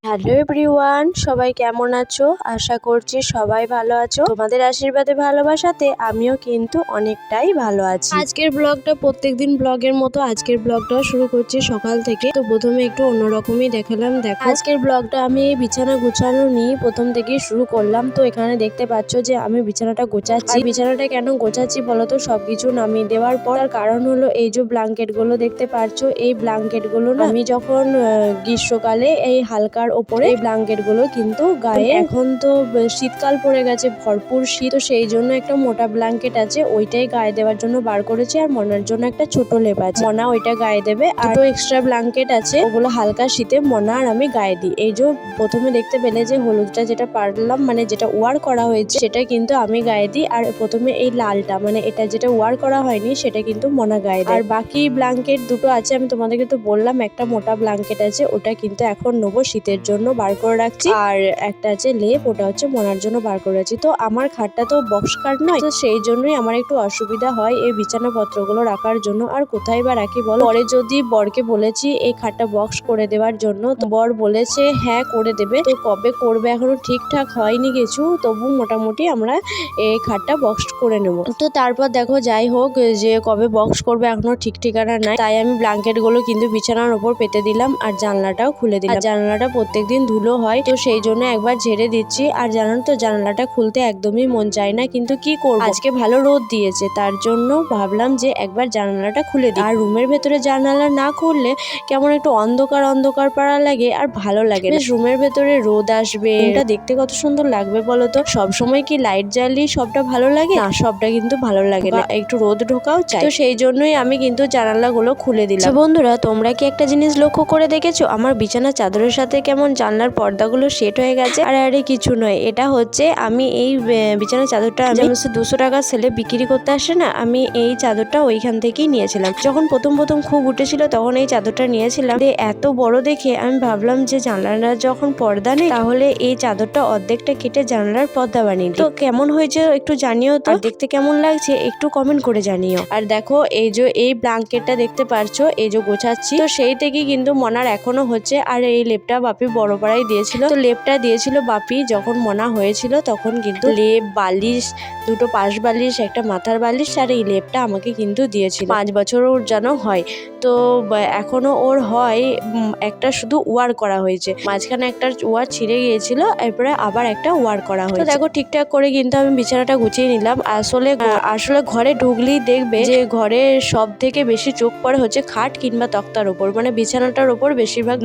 Hello everyone, সবাই কেমন আছো? আশা করছি সবাই ভালো আছো। তোমাদের আশীর্বাদে ভালোবাসাতে আমিও কিন্তু অনেকটাই ভালো আছি। আজকের ব্লগটা প্রত্যেকদিন ব্লগের মতো আজকের ব্লগটাও শুরু করছি সকাল থেকে। তো প্রথমে একটু অন্যরকমই দেখালাম। দেখো আজকের ব্লগটা আমি বিছানা গুছানো নিয়ে প্রথম থেকেই শুরু করলাম। তো এখানে দেখতে পাচ্ছ যে আমি বিছানাটা গোছাচ্ছি। বিছানাটা কেন গোছাচ্ছি বলতো, সবকিছু নামিয়ে দেওয়ার পর। তার কারণ হলো এই যে ব্ল্যাঙ্কেট গুলো দেখতে পাচ্ছ, এই ব্ল্যাঙ্কেট গুলো না আমি যখন গ্রীষ্মকালে এই হালকার ওপরে এই ব্ল্যাঙ্কেট গুলো কিন্তু গায়ে, এখন তো শীতকাল পড়ে গেছে, ভরপুর শীত, তো সেই জন্য একটা মোটা ব্ল্যাঙ্কেট আছে, ওইটাই গায়ে দেওয়ার জন্য বার করেছি। আর মনার জন্য একটা ছোট লেপ আছে, মনা ওইটা গায়ে দেবে। আর দুটো এক্সট্রা ব্ল্যাঙ্কেট আছে, ওগুলো হালকা শীতে মনা আর আমি গায়ে দিই। এই যে প্রথমে দেখতে পেলে যে হলুদটা যেটা পারলাম, মানে যেটা ওয়ার করা হয়েছে সেটা কিন্তু আমি গায়ে দিই। আর প্রথমে এই লালটা, মানে এটা যেটা ওয়ার করা হয়নি সেটা কিন্তু মনা গায়ে দেয়। আর বাকি ব্ল্যাঙ্কেট দুটো আছে, আমি তোমাদেরকে তো বললাম একটা মোটা ব্ল্যাঙ্কেট আছে, ওটা কিন্তু এখন নেবো, শীতের জন্য বার করে রাখছি। আর একটা আছে লেপ, ওটা হচ্ছে মনার জন্য বার করে রাখছি। তো আমার খাটটা তো বক্স খাট নয়, তো সেই জন্যই আমার একটু অসুবিধা হয় এই বিছানা পত্রগুলো রাখার জন্য। আর কোথায় বা রাখি বলো? পরে যদি বরকে বলেছি এই খাটটা বক্স করে দেওয়ার জন্য, তো বর বলেছে হ্যাঁ করে দেবে। তো কবে করবে এখনো ঠিকঠাক হয়নি কিছু, তবু মোটামুটি আমরা এই খাটটা বক্স করে নেব। তো তারপর দেখো, যাই হোক, যে কবে বক্স করবে এখনো ঠিক ঠিকানা নাই, তাই আমি ব্ল্যাঙ্কেট গুলো কিন্তু বিছানার উপর পেতে দিলাম আর জানলাটাও খুলে দিলাম। জানলাটা প্রত্যেকদিন ধুলো হয়, তো সেই জন্য একবার ঝেড়ে দিচ্ছি। আর জানো তো, জানলাটা খুলতে একদমই মন চায় না, কিন্তু কি করব, আজকে ভালো রোদ দিয়েছে, তার জন্য ভাবলাম যে একবার জানালাটা খুলে দিই। আর রুমের ভেতরে জানালা না খুললে কেমন একটু অন্ধকার অন্ধকার পাড়া লাগে, আর ভালো লাগে না। রুমের ভেতরে রোদ আসবে, এটা দেখতে কত সুন্দর লাগবে বলো তো। সবসময় কি লাইট জ্বালিয়ে সবটা ভালো লাগে না, সবটা কিন্তু ভালো লাগে না, একটু রোদ ঢোকাও চাই। তো সেই জন্যই আমি কিন্তু জানালাগুলো খুলে দিলাম। বন্ধুরা, তোমরা কি একটা জিনিস লক্ষ্য করে দেখেছো, আমার বিছানা চাদরের সাথে কেমন জানলার পর্দাগুলো সেট হয়ে গেছে? আর আরে কিছু নয়, এটা হচ্ছে আমি এই বিছানার চাদরটা আমি 200 টাকা সেলে বিক্রি করতে আসে না, আমি এই চাদরটা ওইখান থেকেই নিয়েছিলাম। যখন প্রথম খুব উঠেছিল তখন এই চাদরটা নিয়েছিলাম। এত বড় দেখে আমি ভাবলাম যে জানলার যখন পর্দা নেই, তাহলে এই চাদরটা অর্ধেকটা কেটে জানলার পর্দা বানিয়ে দিই। তো কেমন হয়েছে একটু জানিও তো, আর দেখতে কেমন লাগছে একটু কমেন্ট করে জানিও। আর দেখো এই যে এই ব্ল্যাঙ্কেটটা দেখতে পারছো, এই যে গোছাচ্ছি, তো সেই থেকে কিন্তু মনার এখনো হচ্ছে। আর এই লেপটা বাপি বড় পাড়াই দিয়েছিল, তো লেপটা দিয়েছিল বাপি যখন মনা হয়েছিল, তখন কিন্তু লেপ, বালিশ, দুটো পাশ বালিশ, একটা মাথার বালিশ, আর এই লেপটা আমাকে কিন্তু দিয়েছিল। 5 বছর ওর যেন হয়, তো এখনো ওর হয়। একটা শুধু ওয়ার করা হয়েছে, মাঝখানে একটা ওয়ার ছিঁড়ে গিয়েছিল, এরপরে আবার একটা ওয়ার করা হয়েছে। তো দেখো ঠিকঠাক করে কিন্তু আমি বিছানাটা গুছিয়ে নিলাম। আসলে ঘরে ঢুকলেই দেখবে যে ঘরে সব থেকে বেশি চোখ পড়ে হচ্ছে খাট কিংবা তক্তার উপর, মানে বিছানাটার উপর বেশিরভাগ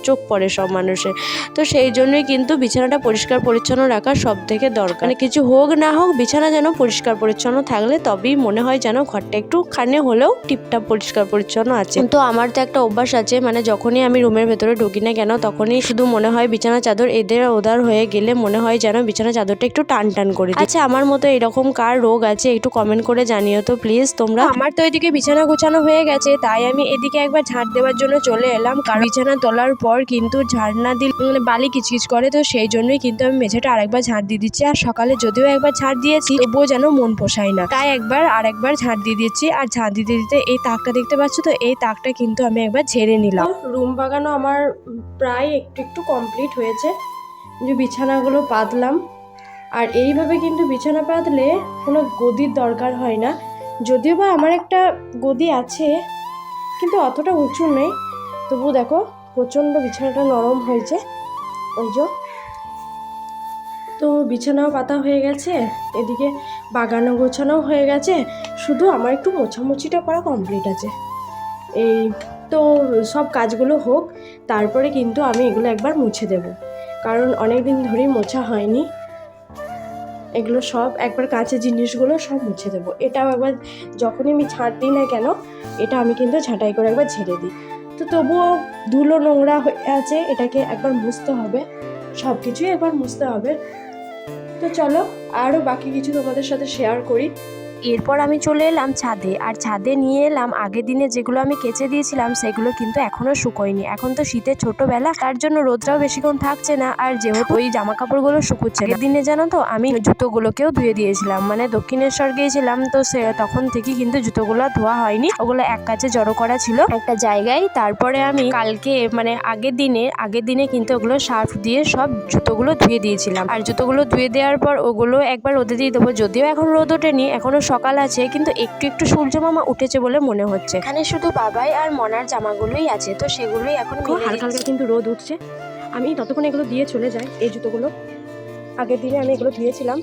চোখ পড়ে সব মানুষের। তো সেই জন্যই কিন্তু বিছানাটা পরিষ্কার পরিচ্ছন্ন রাখা সব থেকে দরকার। মানে কিছু হোক না হোক, বিছানা যেন পরিষ্কার পরিচ্ছন্ন থাকলে তবেই মনে হয় যেন ঘরটা একটু খানে হলেও টিপটাপ পরিষ্কার পরিচ্ছন্ন আছে। তো আমার তো একটা অভ্যাস আছে, মানে যখনই আমি রুমের ভেতরে ঢুকি না কেন, তখনই শুধু মনে হয় বিছানা চাদর এদের ওদার হয়ে গেলে মনে হয় যেন বিছানা চাদরটা একটু টান টান করে দিই। আচ্ছা, আমার মতো এরকম কার রোগ আছে একটু কমেন্ট করে জানিও তো প্লিজ তোমরা। আমার তো এদিকে বিছানা গোছানো হয়ে গেছে, তাই আমি এদিকে একবার ঝাড় দেওয়ার জন্য চলে এলাম। কারণ বিছানা তোলার পর কিন্তু ঝাড় না দিলে বালি কিচকিচ করে, তো সেই জন্যই কিন্তু আমি মেঝেটা আরেকবার ঝাড় দিয়ে দিচ্ছি। আর সকালে যদিও একবার ঝাড় দিয়েছি, তবুও যেন মন পোষায় না, তাই আরেকবার ঝাড় দিয়ে দিচ্ছি। আর ঝাড় দিতে দিতে এই তাকটা দেখতে পাচ্ছ, তো এই তাকটা কিন্তু আমি একবার ঝেড়ে নিলাম। রুম বাগানো আমার প্রায় একটু কমপ্লিট হয়েছে, যে বিছানাগুলো পাতলাম। আর এইভাবে কিন্তু বিছানা পাতলে কোনো গদির দরকার হয় না, যদিও বা আমার একটা গদি আছে, কিন্তু অতটা উঁচু নেই। তবু দেখো প্রচণ্ড বিছানাটা নরম হয়েছে, ওই যে। তো বিছানাও পাতা হয়ে গেছে, এদিকে বাগানও গোছানোও হয়ে গেছে, শুধু আমার একটু মোছামুছিটা করা কমপ্লিট আছে। এই তো সব কাজগুলো হোক, তারপরে কিন্তু আমি এগুলো একবার মুছে দেব, কারণ অনেক দিন ধরেই মোছা হয়নি। এগুলো সব একবার কাঁচের জিনিসগুলো সব মুছে দেবো। এটাও একবার যখনই আমি ঝাঁট দিই না কেন, এটা আমি কিন্তু ঝাঁটাই করে একবার ঝেড়ে দিই। তো তবুও ধুলো নোংরা হয়ে আছে, এটাকে একবার মুছতে হবে, সব কিছুই একবার মুছতে হবে। তো চলো আরও বাকি কিছু তোমাদের সাথে শেয়ার করি। এরপর আমি চলে এলাম ছাদে, আর ছাদে নিয়ে এলাম আগের দিনে যেগুলো আমি কেচে দিয়েছিলাম সেগুলো কিন্তু এখনো শুকোয়নি। এখন তো শীতের ছোটবেলা, তার জন্য রোদটাও বেশিক্ষণ থাকছে না, আর যেহেতু ওই জামা কাপড়গুলো শুকুচ্ছে না। দিনে জানো তো আমি জুতোগুলোকেও ধুয়ে দিয়েছিলাম, মানে দক্ষিণেশ্বর গিয়েছিলাম তো তখন থেকে কিন্তু জুতোগুলো ধোয়া হয়নি, ওগুলো এক কাছে জড়ো করা ছিল একটা জায়গায়। তারপরে আমি কালকে মানে আগের দিনে কিন্তু ওগুলো সার্ফ দিয়ে সব জুতোগুলো ধুয়ে দিয়েছিলাম। আর জুতোগুলো ধুয়ে দেওয়ার পর ওগুলো একবার রোদে দিয়ে দেবো, যদিও এখন রোদ ওঠেনি, এখনো সকাল আছে, কিন্তু একটু একটু সূর্য মামা উঠেছে বলে মনে হচ্ছে। এখানে শুধু বাবাই আর মনার জামাগুলোই আছে, তো সেগুলোই এখন হালকা হালকা কিন্তু রোদ উঠছে। আমি ততক্ষণ এগুলো দিয়ে চলে যাই, এই জুতোগুলো আগের দিনে আমি এগুলো ধুয়েছিলাম,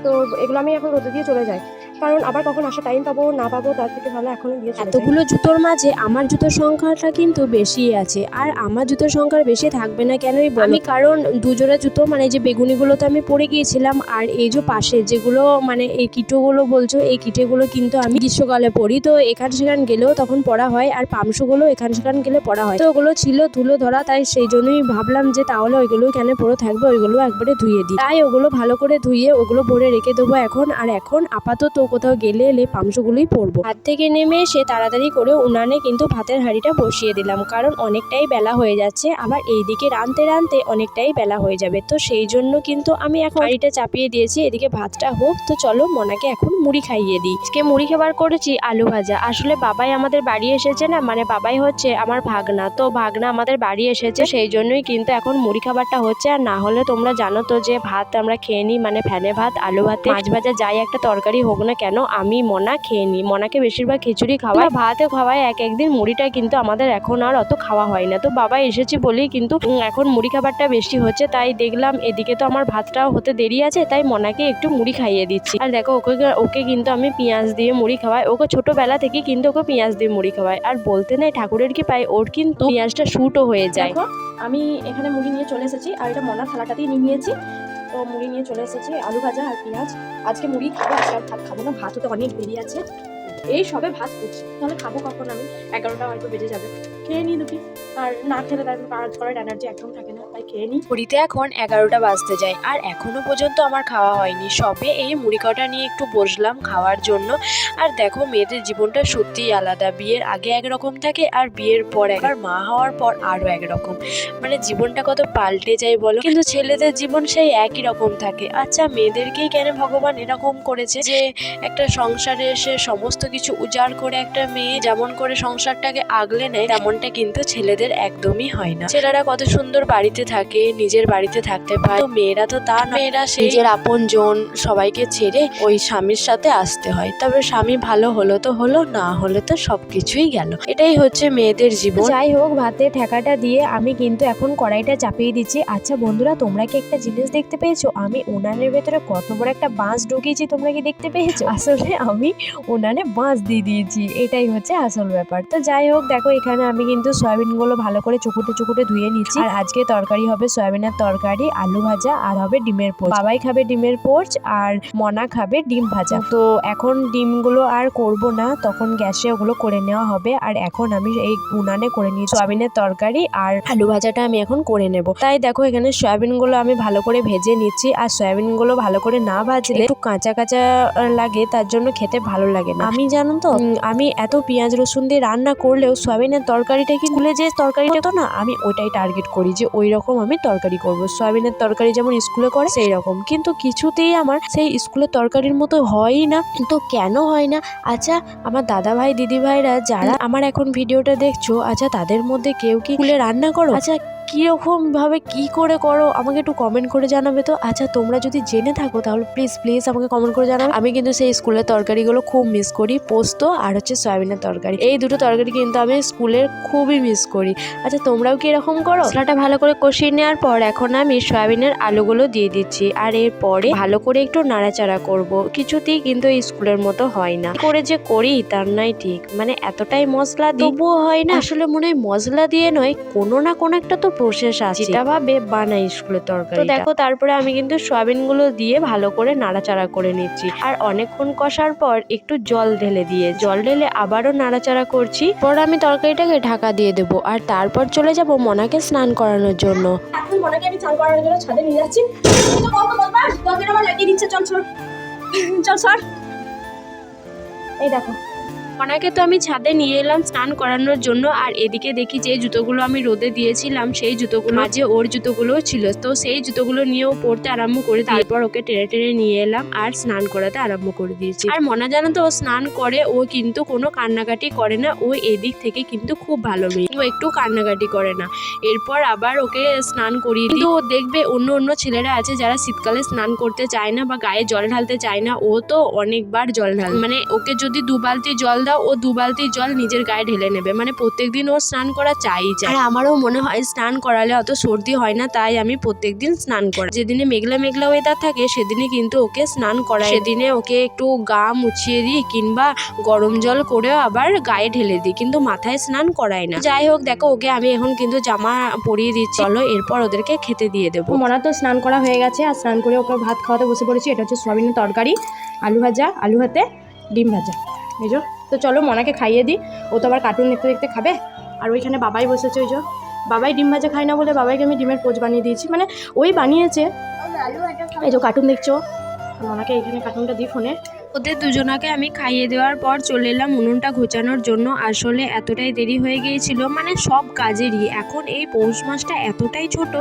তো এগুলো আমি এখন রোদে দিয়ে চলে যাই, কারণ আবার কখন আসা টাইম পাবো না পাবো তার থেকে ভালো এখন দিয়ে চলে যাই। এতগুলো জুতোর মাঝে আমার জুতোর সংখ্যাটা কিন্তু বেশি আছে, আর আমার জুতোর সংখ্যা বেশি থাকবে না কেনই বলো, আমি কারণ দুজোড়া জুতো মানে যে বেগুনিগুলো তো আমি পরে গিয়েছিলাম, আর এই যে পাশে যেগুলো মানে এই কিটোগুলো বলছো, এই কিটেগুলো কিন্তু আমি গ্রীষ্মকালে পরি, তো এখান সেখান গেলেও তখন পরা হয়, আর পামশুগুলো এখান সেখান গেলে পরা হয়, তো ওগুলো ছিল ধুলো ধরা, তাই সেই জন্যই ভাবলাম যে তাহলে ওইগুলো কেন পরে থাকবে, ওইগুলো একবারে ধুয়ে দিই, তাই ওগুলো ভালো করে ধুয়ে ওগুলো ভরে রেখে দেবো এখন। আর এখন আপাতত কোথাও গেলে এলে পামশুগুলোই পরবো। হাত থেকে নেমে এসে তাড়াতাড়ি করে উনানে কিন্তু ভাতের হাঁড়িটা বসিয়ে দিলাম, কারণ অনেকটাই বেলা হয়ে যাচ্ছে, আবার এইদিকে রাঁধতে রাঁধতে অনেকটাই বেলা হয়ে যাবে, তো সেই জন্য কিন্তু আমি এখন হাঁড়িটা চাপিয়ে দিয়েছি, এদিকে ভাতটা হোক। তো চলো মনাকে এখন মুড়ি খাইয়ে দিই। আজকে মুড়ি খাবার করেছি আলু ভাজা। আসলে বাবাই আমাদের বাড়ি এসেছে না, মানে বাবাই হচ্ছে আমার ভাগনা, তো ভাগনা আমাদের বাড়ি এসেছে, সেই জন্যই কিন্তু এখন মুড়ি খাবারটা হচ্ছে। আর না হলে তোমরা জানো তো যে ভাত আমরা খেয়ে নিই, মানে ফ্যানে ভাত, আলু ভাতে, মাছ ভাজা, যাই একটা তরকারি হোক না কেন আমি মনা খেয়ে নিই। মনাকে বেশিরভাগ খিচুড়ি খাওয়াই, ভাতও খাওয়াই এক একদিন, মুড়িটা কিন্তু আমাদের এখন আর অত খাওয়া হয় না, তো বাবা এসেছে বলেই কিন্তু এখন মুড়ি খাবারটা বেশি হচ্ছে। তাই দেখলাম এদিকে তো আমার ভাতটাও হতে দেরি আছে, তাই মনাকে একটু মুড়ি খাইয়ে দিচ্ছি। আর দেখো ওকে কিন্তু আমি পেঁয়াজ দিয়ে মুড়ি খাওয়াই, ওকে ছোটবেলা থেকে কিন্তু ওকে পেঁয়াজ দিয়ে মুড়ি খাওয়াই, আর বলতে নাই ঠাকুরের কি পাই ওর কিন্তু পেঁয়াজটা শুটও হয়ে যায়। আমি এখানে মুড়ি নিয়ে চলে এসেছি, আর এটা মনার থালাটাতেই নিয়েছি, তো মুড়ি নিয়ে চলে এসেছি, আলু ভাজা আর পেঁয়াজ। আজকে মুড়ি খাবো, আজকে আর ভাত খাবো না, ভাত হতে অনেক দেরি আছে, এই সবে ভাত করছি, তাহলে খাবো কখন আমি? 11টা হয়তো বেজে যাবে, খেয়ে নিই দুটি, আর না খেলে তার কাজ করার এনার্জি একদম থাকে না, তাই খেয়ে নিই। ঘড়িতে এখন 11টা বাজতে যায়, আর এখনো পর্যন্ত আমার খাওয়া হয়নি, সবে এই মুড়ি কটা নিয়ে একটু বসলাম খাওয়ার জন্য। আর দেখো মেয়েদের জীবনটা সত্যিই আলাদা, বিয়ের আগে একরকম থাকে আর বিয়ের পর একবার মা হওয়ার পর আরও একরকম, মানে জীবনটা কত পাল্টে যায় বলো, কিন্তু ছেলেদের জীবন সেই একই রকম থাকে। আচ্ছা মেয়েদেরকেই কেন ভগবান এরকম করেছে যে একটা সংসারে এসে সমস্ত কিছু উজাড় করে একটা মেয়ে যেমন করে সংসারটাকে আগলে নেয়, তেমনটা কিন্তু ছেলেদের একদমই হয় না। ছেলেরা কত সুন্দর বাড়িতে থাকে, নিজের বাড়িতে থাকতে পায়, তো মেয়েরা তো তা না, মেয়েরা নিজের আপন জন সবাইকে ছেড়ে ওই স্বামীর সাথে আসতে হয়, তবে স্বামী ভালো হলো তো হলো, না হলে তো সবকিছুই গেল, এটাই হচ্ছে মেয়েদের জীবন। যাই হোক, ভাতের ঠেকাটা দিয়ে আমি কিন্তু এখন কড়াইটা চাপিয়ে দিচ্ছি। আচ্ছা বন্ধুরা, তোমরা কি একটা জিনিস দেখতে পেয়েছো? আমি উনানের ভেতরে কত বড় একটা বাঁশ ঢুকিয়েছি, তোমরা কি দেখতে পেয়েছো? আসলে আমি উনানে বাঁশ দিয়ে দিয়েছি, এটাই হচ্ছে আসল ব্যাপার। তো যাই হোক, দেখো এখানে আমি কিন্তু সয়াবিনগুলো ভালো করে চুকুটে ধুয়ে নিচ্ছি, আর আজকে তরকারি হবে সয়াবিনের তরকারি, আলু ভাজা, আর হবে ডিমের পোচ। বাবাই খাবে ডিমের পোচ, আর মনা খাবে ডিম ভাজা। তো এখন ডিমগুলো আর করব না, তখন গ্যাসে ওগুলো করে নেওয়া হবে, আর এখন আমি এই উনানে করে নিই সয়াবিনের তরকারি আর আলু ভাজাটা আমি এখন করে নেব। তাই দেখো এখানে সয়াবিনগুলো আমি ভালো করে ভেজে নিচ্ছি, আর সয়াবিনগুলো ভালো করে না ভাজলে একটু কাঁচা কাঁচা লাগে, তার জন্য খেতে ভালো লাগে না। আমি জানো তো আমি এত পেঁয়াজ রসুন দিয়ে রান্না করলেও সয়াবিনের তরকারিটা কি স্কুলে যে তরকারিটা তো না, আমি ওইটাই টার্গেট করি যে ওই রকম আমি তরকারি করব, সয়াবিনের তরকারি যেমন স্কুলে করে সেই রকম, কিন্তু কিছুতেই আমার সেই স্কুলের তরকারির মতো হয়ই না। তো কেন হয় না? আচ্ছা আমার দাদা ভাই দিদি ভাইরা যারা আমার এখন ভিডিওটা দেখছো, আচ্ছা তাদের মধ্যে কেউ কি স্কুলে রান্না করো? আচ্ছা কিরকম ভাবে কি করে করো আমাকে একটু কমেন্ট করে জানাবে তো। আচ্ছা তোমরা যদি জেনে থাকো তাহলে প্লিজ আমাকে কমেন্ট করে জানাবে। আমি কিন্তু সেই স্কুলের তরকারিগুলো খুব মিস করি, পোস্ত আর হচ্ছে সয়াবিনের তরকারি, এই দুটো তরকারি কিন্তু আমি স্কুলের খুবই মিস করি। আচ্ছা তোমরাও কি এরকম করো? মশলাটা ভালো করে কষিয়ে নেওয়ার পর এখন আমি সয়াবিনের আলুগুলো দিয়ে দিচ্ছি, আর এরপরে ভালো করে একটু নাড়াচাড়া করব। কিছুতেই কিন্তু এই স্কুলের মতো হয় না, করে যে করি তার নাই ঠিক, মানে এতটাই মশলা তবুও হয় না। আসলে মনে হয় মশলা দিয়ে নয়, কোনো না কোনো একটা তো প্রসেস আছে যেটা ভাবে বানাই স্কুলের তরকারি। তো দেখো তারপরে আমি কিন্তু সয়াবিন গুলো দিয়ে ভালো করে নাড়াচাড়া করে নিচ্ছি, আর অনেকক্ষণ কষার পর একটু জল ঢেলে আবারও নাড়াচাড়া করছি। পর আমি তরকারিটাকে ঢাকা দিয়ে দেবো, আর তারপর চলে যাব মনাকে স্নান করানোর জন্য। এখন মনাকে আমি স্নান করানোর জন্য ছাদে নিয়ে যাচ্ছি। লাগিয়ে দিচ্ছে, চল সর। এই দেখো, ওনাকে তো আমি ছাদে নিয়ে এলাম স্নান করানোর জন্য, আর এদিকে দেখি যে জুতোগুলো আমি রোদে দিয়েছিলাম সেই জুতোগুলো মাঝে ওর জুতোগুলোও ছিল, তো সেই জুতোগুলো নিয়েও পড়তে আরম্ভ করে তারপর ওকে টেনে টেনে নিয়ে এলাম আর স্নান করাতে আরম্ভ করে দিয়েছি। আর মনা জানো তো ও স্নান করে, ও কিন্তু কোনো কান্নাকাটি করে না, ও এদিক থেকে কিন্তু খুব ভালো মেয়ে, ও একটু কান্নাকাটি করে না। এরপর আবার ওকে স্নান করিয়ে দিই। তো ও দেখবে অন্য অন্য ছেলেরা আছে যারা শীতকালে স্নান করতে চায় না বা গায়ে জল ঢালতে চায় না, ও তো অনেকবার জল ঢাল, মানে ওকে যদি 2 বালতি জল দাও ও 2 বালতি জল নিজের গায়ে ঢেলে নেবে, মানে প্রত্যেকদিন ও স্নান করা চাই। আর আমারও মনে হয় স্নান করালে অত সর্দি হয় না, তাই আমি প্রত্যেকদিন স্নান করাই। যেদিনে মেঘলা মেঘলা ওয়েদার থাকে সেদিনে কিন্তু ওকে স্নান করাই, সেদিনে ওকে একটু গা মুছিয়ে দিই কিংবা গরম জল করেও আবার গায়ে ঢেলে দিই, কিন্তু মাথায় স্নান করাই না। যাই হোক, দেখো ওকে আমি এখন কিন্তু জামা পরিয়ে দিচ্ছি, চলো এরপর ওদেরকে খেতে দিয়ে দেবো। মনা তো স্নান করা হয়ে গেছে, আর স্নান করে ওকে ভাত খাওয়াতে বসে পড়েছি। এটা হচ্ছে সয়াবিনের তরকারি, আলু ভাজা, আলু ভাতে ডিম ভাজা, বুঝো। তো চলো মনাকে খাইয়ে দিই, ও তো আবার কার্টুন দেখতে দেখতে খাবে। আর ওইখানে বাবাই বসেছে, ওই যে বাবাই ডিম ভাজা খায় না বলে বাবাইকে আমি ডিমের পোচ বানিয়ে দিয়েছি, মানে ওই বানিয়েছে। এই যে কার্টুন দেখছো, মনাকে এইখানে কার্টুনটা দিই ফোনে। ওদের দুজনাকে আমি খাইয়ে দেওয়ার পর চলে এলাম উনুনটা ঘোচানোর জন্য। আসলে এতটাই দেরি হয়ে গিয়েছিল, মানে সব কাজেরই, এখন এই পৌষ মাসটা এতটাই ছোট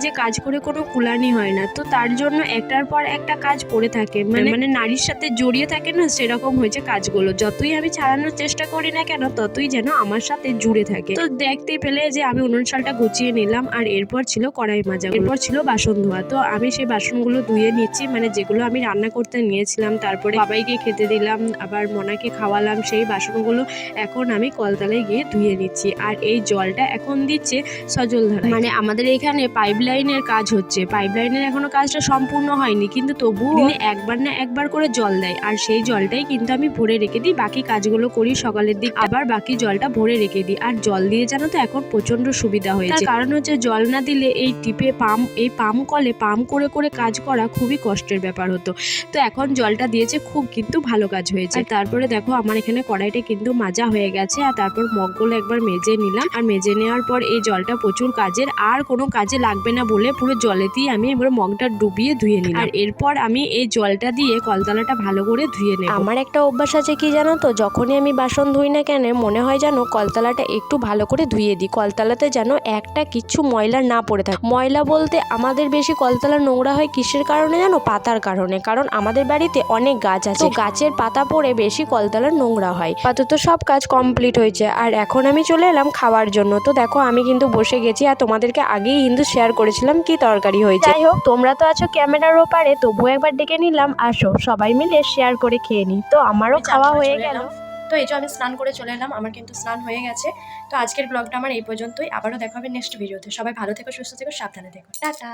যে কাজ করে কোনো কুলানি হয় না, তো তার জন্য একটার পর একটা কাজ পড়ে থাকে, মানে নারীর সাথে জড়িয়ে থাকে না, সেরকম হয়েছে কাজগুলো। যতই আমি ছাড়ানোর চেষ্টা করি না কেন, ততই যেন আমার সাথে জুড়ে থাকে। তো দেখতে পেলে যে আমি উনুন শালটা গুছিয়ে নিলাম, আর এরপর ছিল কড়াই মাজা, এরপর ছিল বাসন ধোয়া। তো আমি সেই বাসনগুলো ধুয়ে নিচ্ছি, মানে যেগুলো আমি রান্না করতে নিয়েছিলাম, তারপরে সবাইকে খেতে দিলাম, আবার মনাকে খাওয়ালাম, সেই বাসনগুলো এখন আমি কলতলায় গিয়ে ধুয়ে নিচ্ছি। আর এই জলটা এখন দিচ্ছে সজল ধারা, মানে আমাদের এখানে পাইপ লাইনের কাজ হচ্ছে, পাইপ লাইনের এখনো কাজটা সম্পূর্ণ হয়নি, কিন্তু তবুও দিনে একবার না একবার করে জল দেয়, আর সেই জলটাই কিন্তু আমি ভরে রেখে দিই, বাকি কাজগুলো করি সকালের দিক, আবার বাকি জলটা ভরে রেখে দিই। আর জল দিয়ে জানো তো এখন প্রচন্ড সুবিধা হয়েছে, কারণ হচ্ছে জল না দিলে এই টিপে পাম্প কলে পাম্প করে করে কাজ করা খুবই কষ্টের ব্যাপার হতো। তো এখন জলটা দিয়েছে, খুব কিন্তু ভালো কাজ হয়েছে। তারপরে দেখো আমার এখানে কড়াইটা কিন্তু মাজা হয়ে গেছে, আর তারপর মগগুলো একবার মেজে নিলাম, আর মেজে নেওয়ার পর এই জলটা প্রচুর কাজের, আর কোনো কাজে লাগবে না বলে পুরো জলেতেই আমি এবার মগটা ডুবিয়ে ধুয়ে নিলাম, আর এরপর আমি এই জলটা দিয়ে কলতলাটা ভালো করে ধুয়ে নেব। আমার একটা অভ্যাস আছে কি জানো তো, যখনই আমি বাসন ধুই না কেন মনে হয় যেন কলতলাটা একটু ভালো করে ধুয়ে দিই, কলতলাতে যেন একটা কিছু ময়লা না পড়ে থাকে। ময়লা বলতে আমাদের বেশি কলতলা নোংরা হয় কিসের কারণে জানো, পাতার কারণে, কারণ আমাদের বাড়িতে অনেক গাছ আছে, গাছের পাতা পড়ে বেশি কলতলা নোংরা হয়। আপাতত সব কাজ কমপ্লিট হয়েছে, আর এখন আমি চলে এলাম খাওয়ার জন্য। তো দেখো আমি কিন্তু বসে গেছি, আর তোমাদেরকে আগেই কিন্তু শেয়ার করেছিলাম কি তরকারি হয়েছে। যাই হোক, তোমরা তো আছো ক্যামেরার ওপারে, তবুও একবার ডেকে নিলাম, আসো সবাই মিলে শেয়ার করে খেয়ে নিই। তো আমারও খাওয়া হয়ে গেল। তো এই যে আমি স্নান করে চলে এলাম, আমার কিন্তু স্নান হয়ে গেছে। তো আজকের ব্লগটা আমার এই পর্যন্তই, আবারও দেখা হবে নেক্সট ভিডিওতে। সবাই ভালো থেকো, সুস্থ থেকো, সাবধানে থেকো, টাটা।